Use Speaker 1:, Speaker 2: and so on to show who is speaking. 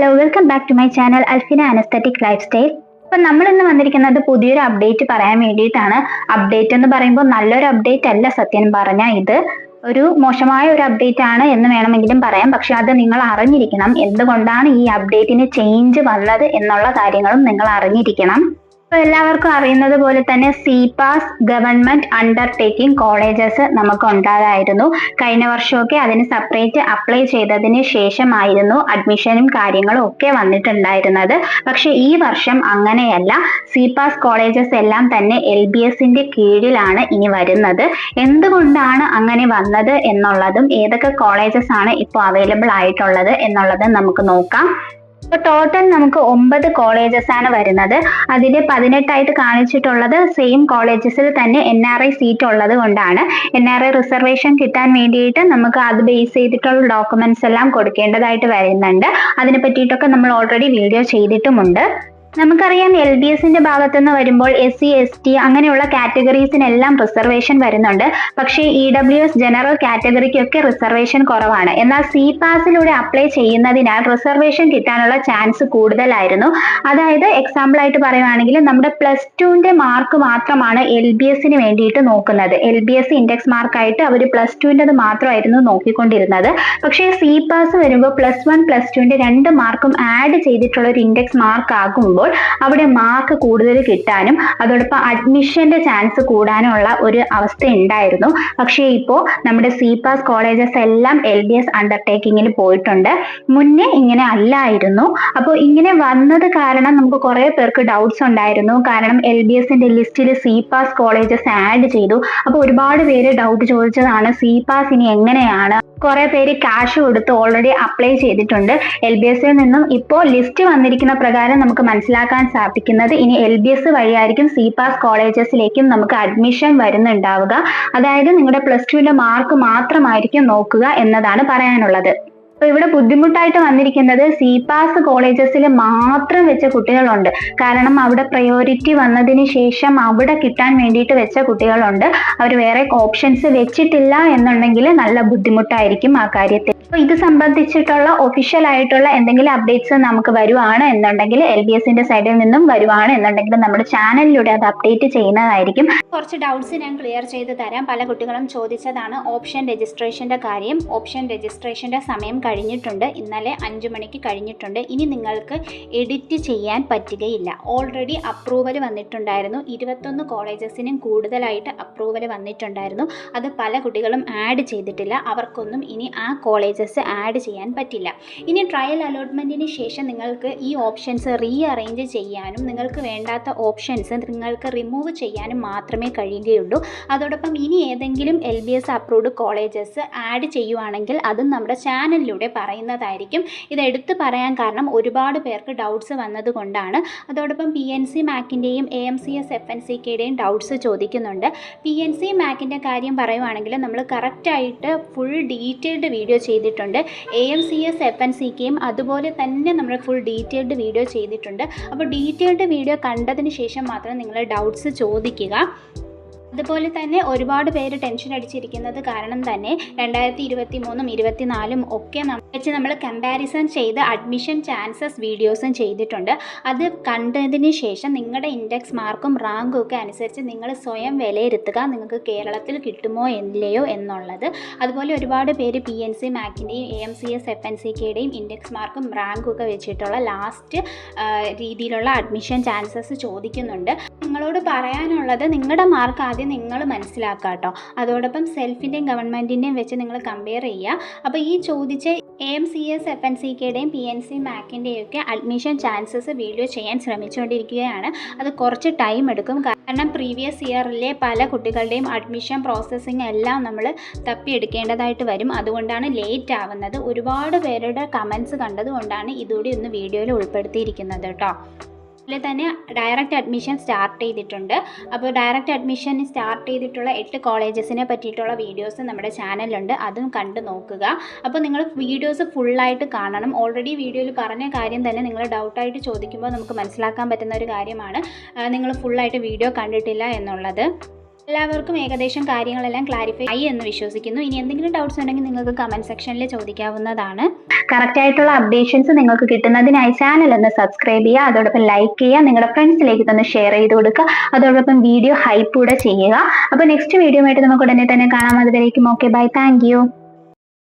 Speaker 1: Hello, welcome back to my channel Alfina an aesthetic lifestyle. അപ്പം നമ്മൾ ഇന്ന് വന്നിരിക്കുന്നത് പുതിയൊരു അപ്ഡേറ്റ് പറയാൻ വേണ്ടിയിട്ടാണ്. അപ്ഡേറ്റ് എന്ന് പറയുമ്പോൾ നല്ലൊരു അപ്ഡേറ്റ് അല്ല, സത്യം പറഞ്ഞാൽ ഇത് ഒരു മോശമായ ഒരു അപ്ഡേറ്റ് ആണ് എന്ന് വേണമെങ്കിലും പറയാം. പക്ഷെ അത് നിങ്ങൾ അറിഞ്ഞിരിക്കണം. എന്തുകൊണ്ടാണ് ഈ അപ്ഡേറ്റിന് ചേഞ്ച് വന്നത് എന്നുള്ള കാര്യങ്ങളും നിങ്ങൾ അറിഞ്ഞിരിക്കണം. ഇപ്പോൾ എല്ലാവർക്കും അറിയുന്നത് പോലെ തന്നെ CPAS ഗവൺമെന്റ് അണ്ടർടേക്കിംഗ് കോളേജസ് നമുക്ക് ഉണ്ടാകായിരുന്നു. കഴിഞ്ഞ വർഷമൊക്കെ അതിന് സെപ്പറേറ്റ് അപ്ലൈ ചെയ്തതിന് ശേഷമായിരുന്നു അഡ്മിഷനും കാര്യങ്ങളും ഒക്കെ വന്നിട്ടുണ്ടായിരുന്നത്. പക്ഷെ ഈ വർഷം അങ്ങനെയല്ല. CPAS കോളേജസ് എല്ലാം തന്നെ LBSന്റെ കീഴിലാണ് ഇനി വരുന്നത്. എന്തുകൊണ്ടാണ് അങ്ങനെ വന്നത് എന്നുള്ളതും ഏതൊക്കെ കോളേജസ് ആണ് ഇപ്പോൾ അവൈലബിൾ ആയിട്ടുള്ളത് എന്നുള്ളതും നമുക്ക് നോക്കാം. ഇപ്പൊ ടോട്ടൽ നമുക്ക് 9 കോളേജസ് ആണ് വരുന്നത്. അതിൽ 18 കാണിച്ചിട്ടുള്ളത് സെയിം കോളേജസിൽ തന്നെ NRI സീറ്റ് ഉള്ളത് കൊണ്ടാണ്. NRI റിസർവേഷൻ കിട്ടാൻ വേണ്ടിയിട്ട് നമുക്ക് അത് ബേസ് ചെയ്തിട്ടുള്ള ഡോക്യുമെന്റ്സ് എല്ലാം കൊടുക്കേണ്ടതായിട്ട് വരുന്നുണ്ട്. അതിനെ പറ്റിയിട്ടൊക്കെ നമ്മൾ ഓൾറെഡി വീഡിയോ ചെയ്തിട്ടുമുണ്ട്. നമുക്കറിയാം LBSന്റെ ഭാഗത്തുനിന്ന് വരുമ്പോൾ SC ST അങ്ങനെയുള്ള കാറ്റഗറീസിനെല്ലാം റിസർവേഷൻ വരുന്നുണ്ട്. പക്ഷേ EWS ജനറൽ കാറ്റഗറിക്കൊക്കെ റിസർവേഷൻ കുറവാണ്. എന്നാൽ CPASലൂടെ അപ്ലൈ ചെയ്യുന്നതിനാൽ റിസർവേഷൻ കിട്ടാനുള്ള ചാൻസ് കൂടുതലായിരുന്നു. അതായത് എക്സാമ്പിൾ ആയിട്ട് പറയുവാണെങ്കിൽ നമ്മുടെ +2ന്റെ മാർക്ക് മാത്രമാണ് LBSന് വേണ്ടിയിട്ട് നോക്കുന്നത്. LBS ഇൻഡെക്സ് മാർക്കായിട്ട് അവർ +2ൻ്റെത് മാത്രമായിരുന്നു നോക്കിക്കൊണ്ടിരുന്നത്. പക്ഷേ CPAS വരുമ്പോൾ +1 +2ന്റെ 2 മാർക്കും ആഡ് ചെയ്തിട്ടുള്ള ഒരു ഇൻഡെക്സ് മാർക്ക് ആകുമ്പോൾ അവിടെ മാർക്ക് കൂടുതൽ കിട്ടാനും അതോടൊപ്പം അഡ്മിഷന്റെ ചാൻസ് കൂടാനുള്ള ഒരു അവസ്ഥ ഉണ്ടായിരുന്നു. പക്ഷേ ഇപ്പോൾ നമ്മുടെ CPAS കോളേജസ് എല്ലാം LBS അണ്ടർടേക്കിങ്ങിൽ പോയിട്ടുണ്ട്. മുന്നേ ഇങ്ങനെ അല്ലായിരുന്നു. അപ്പോൾ ഇങ്ങനെ വന്നത് കാരണം നമുക്ക് കുറെ പേർക്ക് ഡൗട്ട്സ് ഉണ്ടായിരുന്നു. കാരണം LBSന്റെ ലിസ്റ്റിൽ CPAS കോളേജസ് ആഡ് ചെയ്തു. അപ്പോൾ ഒരുപാട് പേര് ഡൗട്ട് ചോദിച്ചതാണ്, CPAS ഇനി എങ്ങനെയാണ്. കുറെ പേര് ക്യാഷ് കൊടുത്ത് ഓൾറെഡി അപ്ലൈ ചെയ്തിട്ടുണ്ട്. LBSൽ നിന്നും ഇപ്പോൾ ലിസ്റ്റ് വന്നിരിക്കുന്ന പ്രകാരം നമുക്ക് മനസ്സിലാക്കാൻ സാധിക്കുന്നത് ഇനി LBS വഴിയായിരിക്കും CPAS കോളേജസിലേക്കും നമുക്ക് അഡ്മിഷൻ വരുന്നുണ്ടാവുക. അതായത് നിങ്ങളുടെ +2ന്റെ മാർക്ക് മാത്രമായിരിക്കും നോക്കുക എന്നതാണ് പറയാനുള്ളത്. അപ്പൊ ഇവിടെ ബുദ്ധിമുട്ടായിട്ട് വന്നിരിക്കുന്നത് CPAS കോളേജസിൽ മാത്രം വെച്ച കുട്ടികളുണ്ട്. കാരണം അവിടെ പ്രയോറിറ്റി വന്നതിന് ശേഷം അവിടെ കിട്ടാൻ വേണ്ടിയിട്ട് വെച്ച കുട്ടികളുണ്ട്. അവർ വേറെ ഓപ്ഷൻസ് വെച്ചിട്ടില്ല എന്നുണ്ടെങ്കിൽ നല്ല ബുദ്ധിമുട്ടായിരിക്കും ആ കാര്യത്തിൽ. അപ്പൊ ഇത് സംബന്ധിച്ചിട്ടുള്ള ഒഫീഷ്യൽ ആയിട്ടുള്ള എന്തെങ്കിലും അപ്ഡേറ്റ്സ് നമുക്ക് വരുവാണ് എന്നുണ്ടെങ്കിൽ LBSന്റെ സൈഡിൽ നിന്നും വരുവാണ് എന്നുണ്ടെങ്കിൽ നമ്മുടെ ചാനലിലൂടെ അത് അപ്ഡേറ്റ് ചെയ്യുന്നതായിരിക്കും. കുറച്ച് ഡൗട്ട്സ് ഞാൻ ക്ലിയർ ചെയ്ത് തരാം. പല കുട്ടികളും ചോദിച്ചതാണ് ഓപ്ഷൻ രജിസ്ട്രേഷന്റെ കാര്യം. ഓപ്ഷൻ രജിസ്ട്രേഷന്റെ സമയം കഴിഞ്ഞിട്ടുണ്ട്. ഇന്നലെ 5 മണിക്ക് കഴിഞ്ഞിട്ടുണ്ട്. ഇനി നിങ്ങൾക്ക് എഡിറ്റ് ചെയ്യാൻ പറ്റുകയില്ല. ഓൾറെഡി അപ്രൂവൽ വന്നിട്ടുണ്ടായിരുന്നു. 21 കോളേജസിനും കൂടുതലായിട്ട് അപ്രൂവൽ വന്നിട്ടുണ്ടായിരുന്നു. അത് പല കുട്ടികളും ആഡ് ചെയ്തിട്ടില്ല. അവർക്കൊന്നും ഇനി ആ കോളേജസ് ആഡ് ചെയ്യാൻ പറ്റില്ല. ഇനി ട്രയൽ അലോട്ട്മെന്റിന് ശേഷം നിങ്ങൾക്ക് ഈ ഓപ്ഷൻസ് റീഅറേഞ്ച് ചെയ്യാനും നിങ്ങൾക്ക് വേണ്ടാത്ത ഓപ്ഷൻസ് നിങ്ങൾക്ക് റിമൂവ് ചെയ്യാനും മാത്രമേ കഴിയുകയുള്ളൂ. അതോടൊപ്പം ഇനി ഏതെങ്കിലും LBS അപ്രൂവ്ഡ് കോളേജസ് ആഡ് ചെയ്യുവാണെങ്കിൽ അതും നമ്മുടെ ചാനലിലൂടെ പറയുന്നതായിരിക്കും. ഇത് എടുത്തു പറയാൻ കാരണം ഒരുപാട് പേർക്ക് ഡൗട്ട്സ് വന്നതുകൊണ്ടാണ്. അതോടൊപ്പം PNC മാക്കിൻ്റെയും AMCS FNCKയുടെയും ഡൗട്ട്സ് ചോദിക്കുന്നുണ്ട്. PNC മാക്കിൻ്റെ കാര്യം പറയുവാണെങ്കിൽ നമ്മൾ കറക്റ്റായിട്ട് ഫുൾ ഡീറ്റെയിൽഡ് വീഡിയോ ചെയ്തിട്ടുണ്ട്. AMCS FNCKയും അതുപോലെ തന്നെ നമ്മൾ ഫുൾ ഡീറ്റെയിൽഡ് വീഡിയോ ചെയ്തിട്ടുണ്ട്. അപ്പോൾ ഡീറ്റെയിൽഡ് വീഡിയോ കണ്ടതിന് ശേഷം മാത്രം നിങ്ങൾ ഡൗട്ട്സ് ചോദിക്കുക. അതുപോലെ തന്നെ ഒരുപാട് പേര് ടെൻഷൻ അടിച്ചിരിക്കുന്നത് കാരണം തന്നെ 2023ഉം 24ഉം ഒക്കെ വെച്ച് നമ്മൾ കമ്പാരിസൺ ചെയ്ത് അഡ്മിഷൻ ചാൻസസ് വീഡിയോസും ചെയ്തിട്ടുണ്ട്. അത് കണ്ടതിന് ശേഷം നിങ്ങളുടെ ഇൻഡെക്സ് മാർക്കും റാങ്കും ഒക്കെ അനുസരിച്ച് നിങ്ങൾ സ്വയം വിലയിരുത്തുക, നിങ്ങൾക്ക് കേരളത്തിൽ കിട്ടുമോ ഇല്ലയോ എന്നുള്ളത്. അതുപോലെ ഒരുപാട് പേര് PNC മാക്കിൻ്റെയും AMCS FNCKയുടെയും ഇൻഡെക്സ് മാർക്കും റാങ്കും ഒക്കെ വെച്ചിട്ടുള്ള ലാസ്റ്റ് രീതിയിലുള്ള അഡ്മിഷൻ ചാൻസസ് ചോദിക്കുന്നുണ്ട്. നിങ്ങളോട് പറയാനുള്ളത് നിങ്ങളുടെ മാർക്ക് ആദ്യം നിങ്ങൾ മനസ്സിലാക്കുക കേട്ടോ. അതോടൊപ്പം സെൽഫിൻ്റെയും ഗവൺമെൻറ്റിൻ്റെയും വെച്ച് നിങ്ങൾ കമ്പയർ ചെയ്യുക. അപ്പോൾ ഈ ചോദിച്ച AMCS FNCKയുടെയും PNC മാക്കിൻ്റെയും ഒക്കെ അഡ്മിഷൻ ചാൻസസ് വീഡിയോ ചെയ്യാൻ ശ്രമിച്ചുകൊണ്ടിരിക്കുകയാണ്. അത് കുറച്ച് ടൈം എടുക്കും. കാരണം പ്രീവിയസ് ഇയറിലെ പല കുട്ടികളുടെയും അഡ്മിഷൻ പ്രോസസ്സിങ് എല്ലാം നമ്മൾ തപ്പിയെടുക്കേണ്ടതായിട്ട് വരും. അതുകൊണ്ടാണ് ലേറ്റ് ആവുന്നത്. ഒരുപാട് പേരുടെ കമൻസ് കണ്ടതുകൊണ്ടാണ് ഇതുകൂടി ഒന്ന് വീഡിയോയിൽ ഉൾപ്പെടുത്തിയിരിക്കുന്നത് കേട്ടോ. അതിൽ തന്നെ ഡയറക്റ്റ് അഡ്മിഷൻ സ്റ്റാർട്ട് ചെയ്തിട്ടുണ്ട്. അപ്പോൾ ഡയറക്റ്റ് അഡ്മിഷൻ സ്റ്റാർട്ട് ചെയ്തിട്ടുള്ള 8 കോളേജസിനെ പറ്റിയിട്ടുള്ള വീഡിയോസ് നമ്മുടെ ചാനലിലുണ്ട്. അതും കണ്ടു നോക്കുക. അപ്പോൾ നിങ്ങൾ വീഡിയോസ് ഫുള്ളായിട്ട് കാണണം. ഓൾറെഡി വീഡിയോയിൽ പറഞ്ഞ കാര്യം തന്നെ നിങ്ങൾ ഡൗട്ടായിട്ട് ചോദിക്കുമ്പോൾ നമുക്ക് മനസ്സിലാക്കാൻ പറ്റുന്ന ഒരു കാര്യമാണ് നിങ്ങൾ ഫുള്ളായിട്ട് വീഡിയോ കണ്ടിട്ടില്ല എന്നുള്ളത്. എല്ലാവർക്കും ഏകദേശം കാര്യങ്ങളെല്ലാം ക്ലാരിഫൈ ആയി എന്ന് വിശ്വസിക്കുന്നു. ഇനി എന്തെങ്കിലും ഡൗട്ട്സ് ഉണ്ടെങ്കിൽ നിങ്ങൾക്ക് കമന്റ് സെക്ഷനിൽ ചോദിക്കാവുന്നതാണ്. കറക്റ്റ് ആയിട്ടുള്ള അപ്ഡേഷൻസ് നിങ്ങൾക്ക് കിട്ടുന്നതിനായി ചാനൽ ഒന്ന് സബ്സ്ക്രൈബ് ചെയ്യുക, അതോടൊപ്പം ലൈക്ക് ചെയ്യുക, നിങ്ങളുടെ ഫ്രണ്ട്സിലേക്ക് തന്നെ ഷെയർ ചെയ്ത് കൊടുക്കുക, അതോടൊപ്പം വീഡിയോ ഹൈപ്പ് കൂടെ ചെയ്യുക. അപ്പോൾ നെക്സ്റ്റ് വീഡിയോ ആയിട്ട് നമുക്ക് ഉടനെ തന്നെ കാണാം. അതുവരേക്കും ഓക്കെ, ബൈ, താങ്ക് യു.